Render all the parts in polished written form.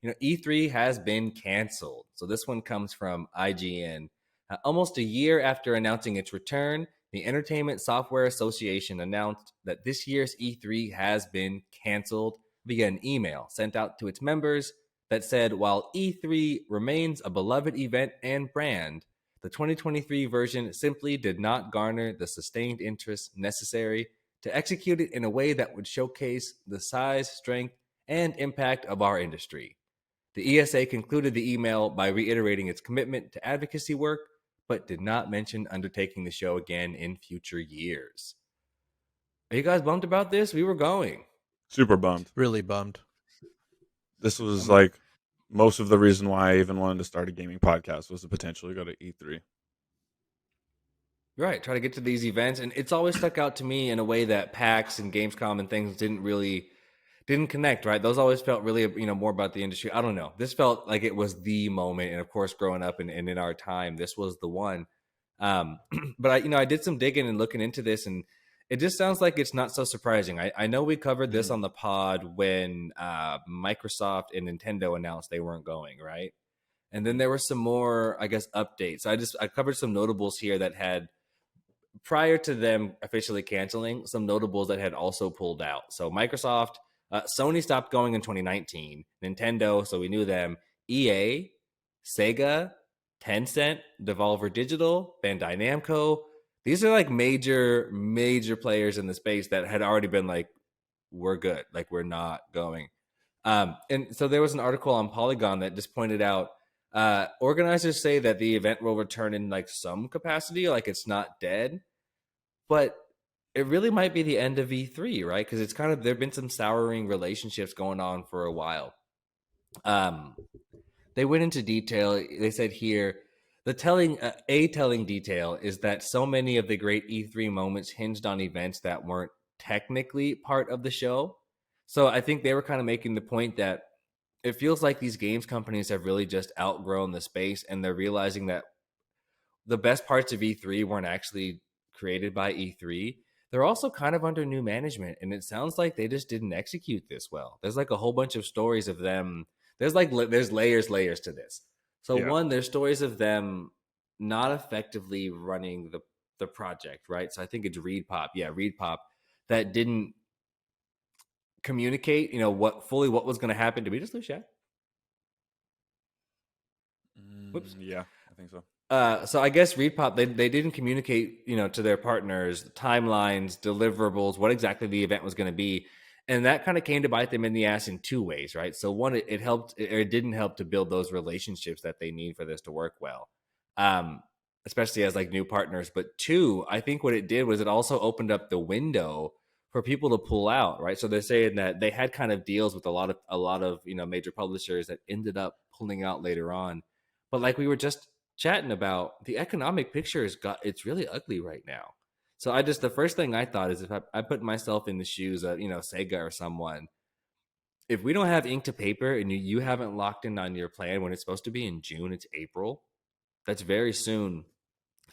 E3 has been canceled. So this one comes from IGN. Almost a year after announcing its return, the Entertainment Software Association announced that this year's E3 has been canceled via an email sent out to its members that said while E3 remains a beloved event and brand, the 2023 version simply did not garner the sustained interest necessary to execute it in a way that would showcase the size, strength, and impact of our industry. The ESA concluded the email by reiterating its commitment to advocacy work, but did not mention undertaking the show again in future years. Are you guys bummed about this? We were going. Super bummed. Really bummed. This was like most of the reason why I even wanted to start a gaming podcast was to potentially go to E3. Right, try to get to these events, and it's always stuck out to me in a way that PAX and Gamescom and things didn't connect. Right, those always felt really more about the industry. I don't know. This felt like it was the moment, and of course, growing up and in our time, this was the one. But I did some digging and looking into this, and it just sounds like it's not so surprising. I know we covered this on the pod when Microsoft and Nintendo announced they weren't going, right? And then there were some more, I guess, updates. I covered some notables here that had, prior to them officially canceling, some notables that had also pulled out. So Microsoft, Sony stopped going in 2019. Nintendo, so we knew them. EA, Sega, Tencent, Devolver Digital, Bandai Namco. These are like major players in the space that had already been like, we're good, like we're not going. And so there was an article on Polygon that just pointed out organizers say that the event will return in like some capacity, like it's not dead, but it really might be the end of E3, right? Because it's kind of, there've been some souring relationships going on for a while. They went into detail. They said here, the telling detail is that so many of the great E3 moments hinged on events that weren't technically part of the show. So I think they were kind of making the point that it feels like these games companies have really just outgrown the space, and they're realizing that the best parts of E3 weren't actually created by E3. They're also kind of under new management, and it sounds like they just didn't execute this well. There's like a whole bunch of stories of them. There's layers to this. So Yeah. one, there's stories of them not effectively running the project, right? So I think it's ReedPop, that didn't communicate, what was going to happen. Did we just lose Shaq? Whoops. Yeah, I think so. So I guess ReedPop, they didn't communicate, to their partners, timelines, deliverables, what exactly the event was going to be. And that kind of came to bite them in the ass in two ways, right? So one, it helped, or it didn't help to build those relationships that they need for this to work well, especially as like new partners. But two, I think what it did was it also opened up the window for people to pull out, right? So they're saying that they had kind of deals with a lot of major publishers that ended up pulling out later on. But like we were just chatting about, the economic picture it's really ugly right now. So the first thing I thought is, if I put myself in the shoes of, Sega or someone, if we don't have ink to paper and you haven't locked in on your plan when it's supposed to be in June, it's April. That's very soon.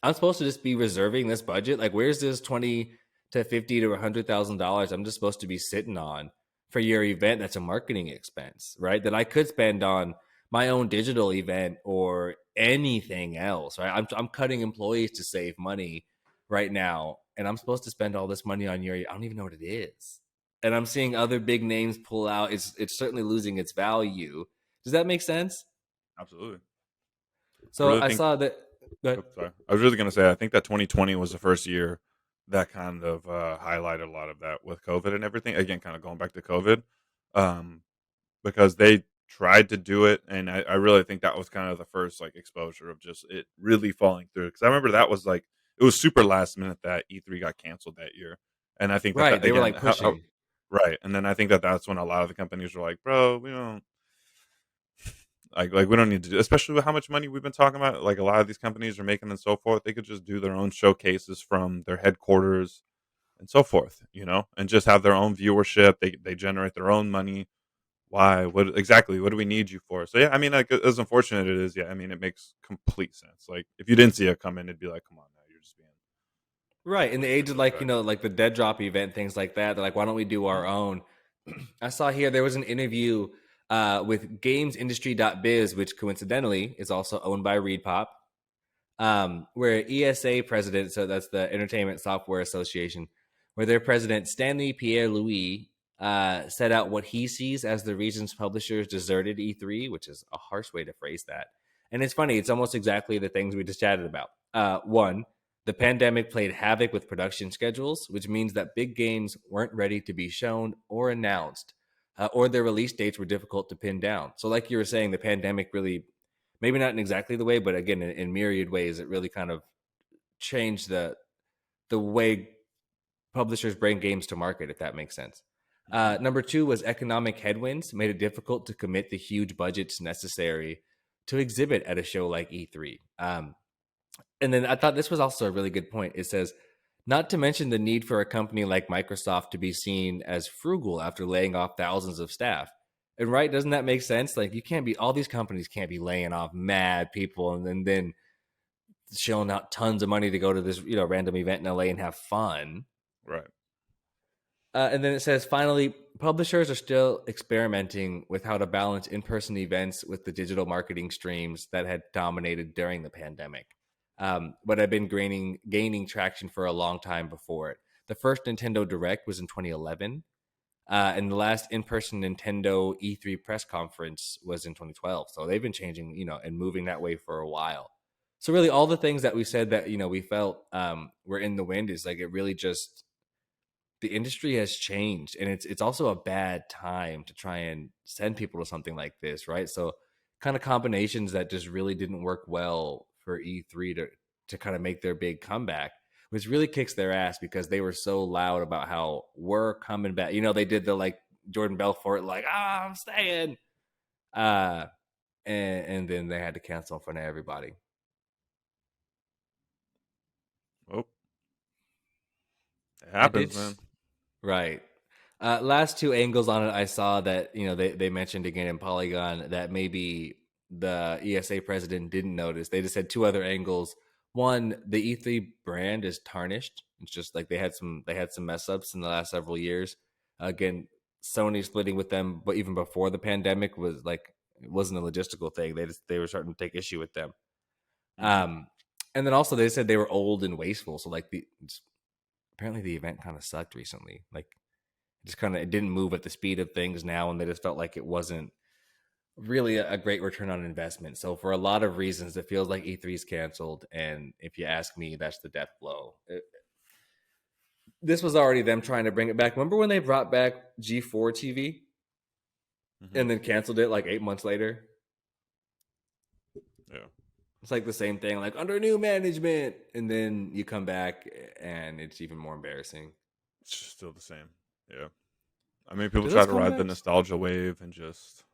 I'm supposed to just be reserving this budget. Like, where's this 20 to 50 to $100,000 I'm just supposed to be sitting on for your event? That's a marketing expense, right? That I could spend on my own digital event or anything else, right? I'm cutting employees to save money right now, and I'm supposed to spend all this money on I don't even know what it is. And I'm seeing other big names pull out. It's certainly losing its value. Does that make sense? Absolutely. So I saw that. Sorry. I was really going to say, I think that 2020 was the first year that kind of highlighted a lot of that with COVID and everything. Again, kind of going back to COVID, because they tried to do it, and I really think that was kind of the first like exposure of just it really falling through. Because I remember that was like, it was super last minute that E3 got canceled that year, and I think that They were again, like pushing. right, and then I think that's when a lot of the companies were like, bro, we don't. Like we don't need to do, especially with how much money we've been talking about. Like a lot of these companies are making and so forth. They could just do their own showcases from their headquarters and so forth, and just have their own viewership. They generate their own money. Why? What exactly? What do we need you for? So yeah, I mean, like as unfortunate it is, yeah, I mean, it makes complete sense. Like if you didn't see it come in, it'd be like, come on, now you're just being Right. In the age of like, right. like the Dead Drop event, things like that. They're like, why don't we do our own? I saw here there was an interview with GamesIndustry.biz, which coincidentally is also owned by ReedPop, where ESA president, so that's the Entertainment Software Association, where their president, Stanley Pierre-Louis, set out what he sees as the reasons publishers deserted E3, which is a harsh way to phrase that. And it's funny, it's almost exactly the things we just chatted about. One, the pandemic played havoc with production schedules, which means that big games weren't ready to be shown or announced, or their release dates were difficult to pin down. So, like you were saying, the pandemic really, maybe not in exactly the way, but again, in myriad ways, it really kind of changed the way publishers bring games to market, if that makes sense. Number two was economic headwinds made it difficult to commit the huge budgets necessary to exhibit at a show like E3. And then I thought this was also a really good point. It says, not to mention the need for a company like Microsoft to be seen as frugal after laying off thousands of staff. And right, doesn't that make sense? Like, you can't be, all these companies can't be laying off mad people and then shelling out tons of money to go to this, random event in LA and have fun. Right. And then it says, finally, publishers are still experimenting with how to balance in-person events with the digital marketing streams that had dominated during the pandemic, but have been gaining traction for a long time before it. The first Nintendo Direct was in 2011, and the last in-person Nintendo E3 press conference was in 2012. So they've been changing, and moving that way for a while. So really, all the things that we said that we felt were in the wind is like, it really just, the industry has changed, and it's also a bad time to try and send people to something like this, right? So kind of combinations that just really didn't work well for E3 to kind of make their big comeback, which really kicks their ass because they were so loud about how we're coming back. They did the like Jordan Belfort, like, I'm staying. And then they had to cancel in front of everybody. Oh, it happens, man. Right. Last two angles on it, I saw that, they mentioned again in Polygon that maybe the ESA president didn't notice. They just had two other angles. One, the E3 brand is tarnished. It's just like they had some mess ups in the last several years. Again, Sony splitting with them, but even before the pandemic was like, it wasn't a logistical thing. They were starting to take issue with them. And then also they said they were old and wasteful. So like apparently the event kind of sucked recently. Like, it didn't move at the speed of things now, and they just felt like it wasn't really a great return on investment. So for a lot of reasons, it feels like E3 is canceled, and if you ask me, that's the death blow. This was already them trying to bring it back. Remember when they brought back G4 TV and then canceled it like 8 months later? Yeah. It's like the same thing, like under new management, and then you come back and it's even more embarrassing. It's still the same. Yeah. I mean, people try to ride the nostalgia wave and just,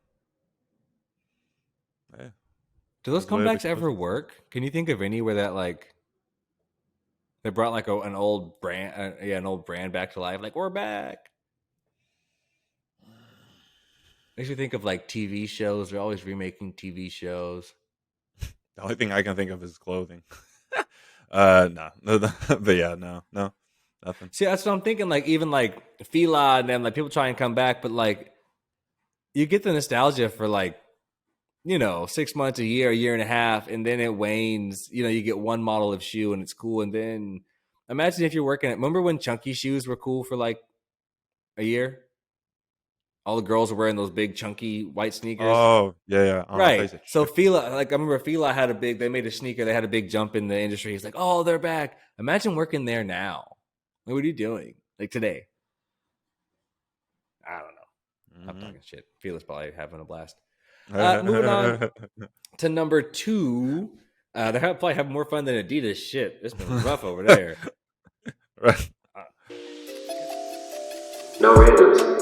yeah. Do those comebacks ever work? Can you think of any where that like they brought like an old brand, an old brand back to life? Like, we're back. Makes you think of like TV shows. They're always remaking TV shows. The only thing I can think of is clothing. No, but yeah, no, nothing. See, that's what I'm thinking. Like, even like Fila and then like people try and come back, but like you get the nostalgia for like 6 months, a year and a half, and then it wanes. You get one model of shoe and it's cool, and then imagine if you're working at. Remember when chunky shoes were cool for like a year? All the girls were wearing those big chunky white sneakers. Oh, yeah. Right. So Fila, like I remember Fila they made a sneaker, they had a big jump in the industry. He's like, oh, they're back. Imagine working there now. Like, what are you doing? Like today? I don't know. I'm talking shit. Fila's probably having a blast. Moving on to number 2. They're probably having more fun than Adidas. Shit. It's been rough over there. Right. No randoms.